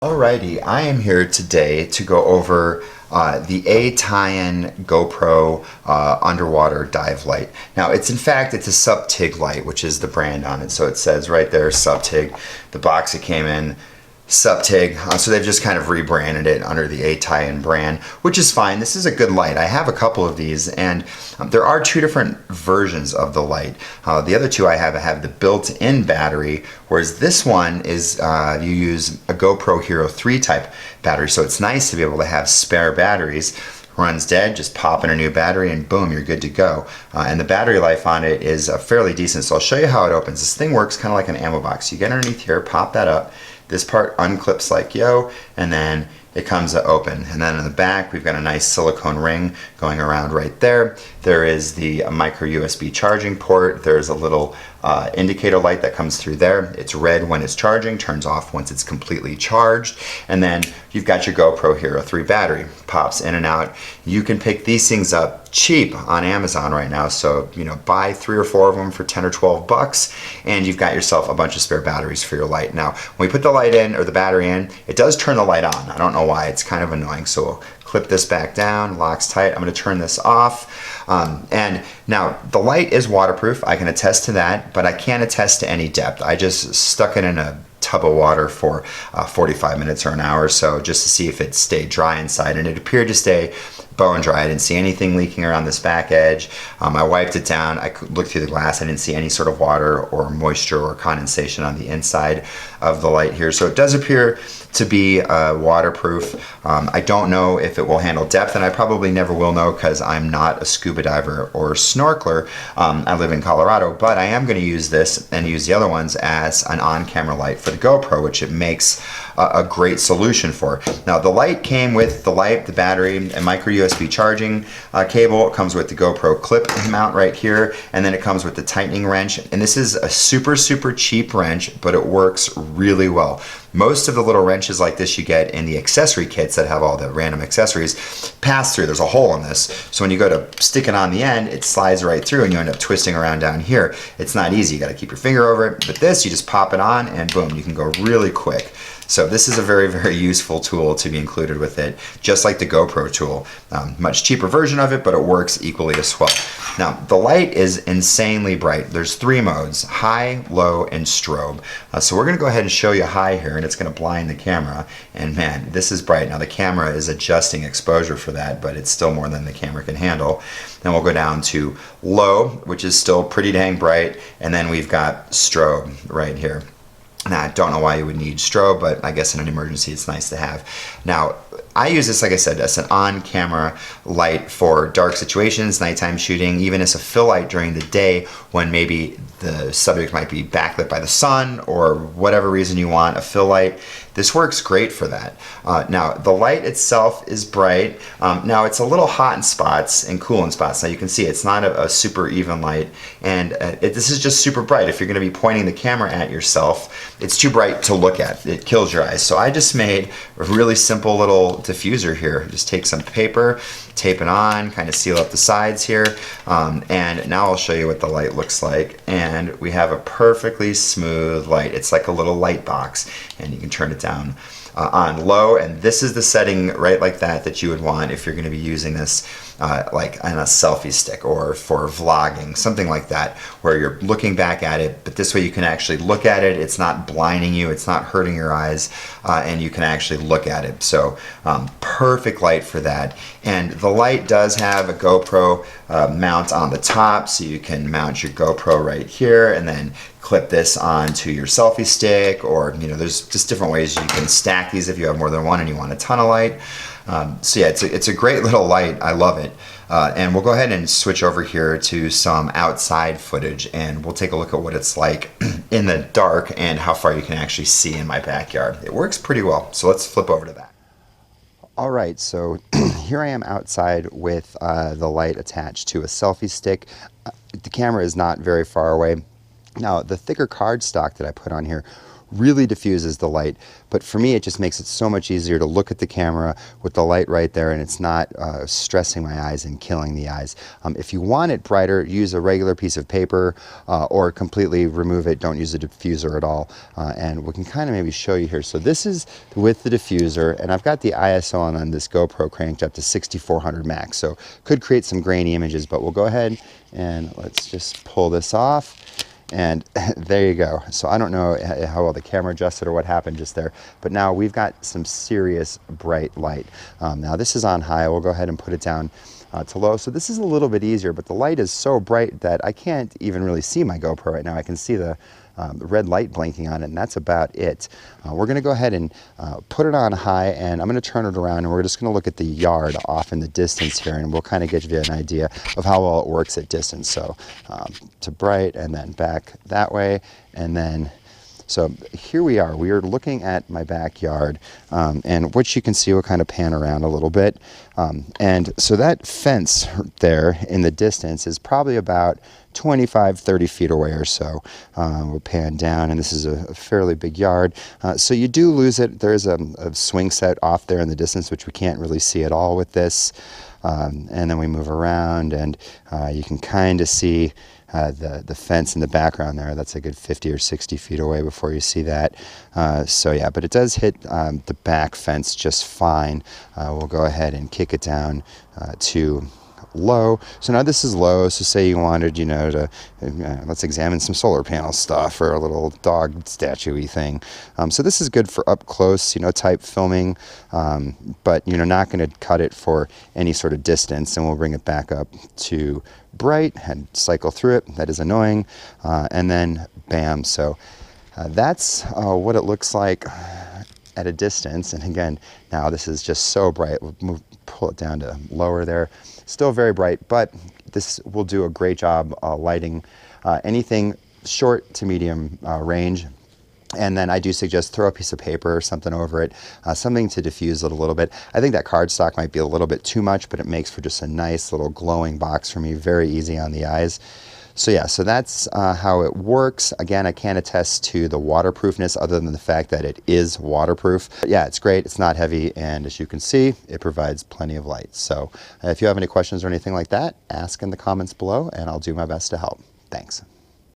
Alrighty, I am here today to go over the A-tie-in GoPro underwater dive light. Now, it's a sub-TIG light, which is the brand on it. So it says right there, sub-TIG. The box it came in, sub-TIG. So they've just kind of rebranded it under the A-tie-in brand, which is fine. This is a good light. I have a couple of these, and there are two different versions of the light. The other two I have the built-in battery, whereas this one is you use a GoPro Hero 3 type battery. So it's nice to be able to have spare batteries. Runs dead, just pop in a new battery and boom, you're good to go. And the battery life on it is fairly decent. So I'll show you how it opens. This thing works kind of like an ammo box. You get underneath here, pop that up. This part unclips like yo, and then it comes open. And then in the back, we've got a nice silicone ring going around right there. There is the micro USB charging port. There's a little indicator light that comes through there. It's red when it's charging, turns off once it's completely charged. And then you've got your GoPro Hero 3 battery. Pops in and out. You can pick these things up cheap on Amazon right now. So, buy 3 or 4 of them for 10 or 12 bucks, and you've got yourself a bunch of spare batteries for your light. Now, when we put the light in, or the battery in, it does turn the light on. I don't know why, it's kind of annoying. So we'll clip this back down, locks tight. I'm gonna turn this off. And now the light is waterproof. I can attest to that, but I can't attest to any depth. I just stuck it in a tub of water for 45 minutes or an hour or so just to see if it stayed dry inside, and it appeared to stay bone dry. I didn't see anything leaking around this back edge. I wiped it down. I could look through the glass. I didn't see any sort of water or moisture or condensation on the inside of the light here. So it does appear to be waterproof. I don't know if it will handle depth, and I probably never will know because I'm not a scuba diver or snorkeler. I live in Colorado, but I am going to use this and use the other ones as an on-camera light for the GoPro, which it makes a great solution for. Now, the light came with the light, the battery, and micro USB charging cable. It comes with the GoPro clip mount right here, and then it comes with the tightening wrench. And this is a super, super cheap wrench, but it works really well. Most of the little wrenches like this you get in the accessory kits that have all the random accessories pass through. There's a hole in this. So when you go to stick it on the end, it slides right through and you end up twisting around down here. It's not easy. You got to keep your finger over it. But this, you just pop it on and boom, you can go really quick. So this is a very, very useful tool to be included with it, just like the GoPro tool. Much cheaper version of it, but it works equally as well. Now, the light is insanely bright. There's 3 modes: high, low, and strobe. So we're gonna go ahead and show you high here, and it's gonna blind the camera. And man, this is bright. Now the camera is adjusting exposure for that, but it's still more than the camera can handle. Then we'll go down to low, which is still pretty dang bright. And then we've got strobe right here. Now, I don't know why you would need strobe, but I guess in an emergency it's nice to have. Now, I use this, like I said, as an on-camera light for dark situations, nighttime shooting, even as a fill light during the day when maybe the subject might be backlit by the sun or whatever reason you want a fill light. This works great for that. Now, the light itself is bright. Now, it's a little hot in spots and cool in spots. Now, you can see it's not a super even light, and this is just super bright. If you're going to be pointing the camera at yourself, it's too bright to look at. It kills your eyes. So I just made a really simple little diffuser here. Just take some paper, tape it on, kind of seal up the sides here, and now I'll show you what the light looks like. And we have a perfectly smooth light. It's like a little light box, and you can turn it down on low, and this is the setting right like that you would want if you're going to be using this like on a selfie stick or for vlogging, something like that, where you're looking back at it, but this way you can actually look at it. It's not blinding you, it's not hurting your eyes, and you can actually look at it. So perfect light for that. And the light does have a GoPro mount on the top, so you can mount your GoPro right here and then clip this onto your selfie stick, or there's just different ways you can stack these if you have more than one and you want a ton of light. So yeah, it's a great little light. I love it. And we'll go ahead and switch over here to some outside footage, and we'll take a look at what it's like in the dark and how far you can actually see in my backyard. It works pretty well. So let's flip over to that. All right, so here I am outside with the light attached to a selfie stick. The camera is not very far away. Now, the thicker cardstock that I put on here really diffuses the light. But for me, it just makes it so much easier to look at the camera with the light right there, and it's not stressing my eyes and killing the eyes. If you want it brighter, use a regular piece of paper or completely remove it. Don't use a diffuser at all. And we can kind of maybe show you here. So this is with the diffuser, and I've got the ISO on this GoPro cranked up to 6400 max. So could create some grainy images, but we'll go ahead and let's just pull this off. And there you go. So I don't know how well the camera adjusted or what happened just there, but now we've got some serious bright light. Now this is on high. We'll go ahead and put it down to low. So this is a little bit easier, but the light is so bright that I can't even really see my GoPro right now. I can see the red light blinking on it, and that's about it. We're going to go ahead and put it on high, and I'm going to turn it around, and we're just going to look at the yard off in the distance here, and we'll kind of get you an idea of how well it works at distance. So to bright, and then back that way, and then so here we are. We are looking at my backyard, and what you can see, we'll kind of pan around a little bit. And so that fence there in the distance is probably about 25-30 feet away or so. We'll pan down, and this is a fairly big yard. So you do lose it. There's a swing set off there in the distance, which we can't really see at all with this. And then we move around, and you can kind of see the fence in the background there. That's a good 50 or 60 feet away before you see that. So yeah, but it does hit the back fence just fine. We'll go ahead and kick it down to low. So now this is low. So say you wanted, you know, to let's examine some solar panel stuff or a little dog statue-y thing. So this is good for up close, you know, type filming, but you know, not going to cut it for any sort of distance. And we'll bring it back up to bright and cycle through it. That is annoying. And then bam. So that's what it looks like at a distance. And again, now this is just so bright. We'll pull it down to lower there. Still very bright, but this will do a great job lighting anything short to medium range. And then I do suggest throw a piece of paper or something over it, something to diffuse it a little bit. I think that cardstock might be a little bit too much, but it makes for just a nice little glowing box for me, very easy on the eyes. So yeah, so that's how it works. Again, I can't attest to the waterproofness other than the fact that it is waterproof. But yeah, it's great. It's not heavy. And as you can see, it provides plenty of light. So if you have any questions or anything like that, ask in the comments below, and I'll do my best to help. Thanks.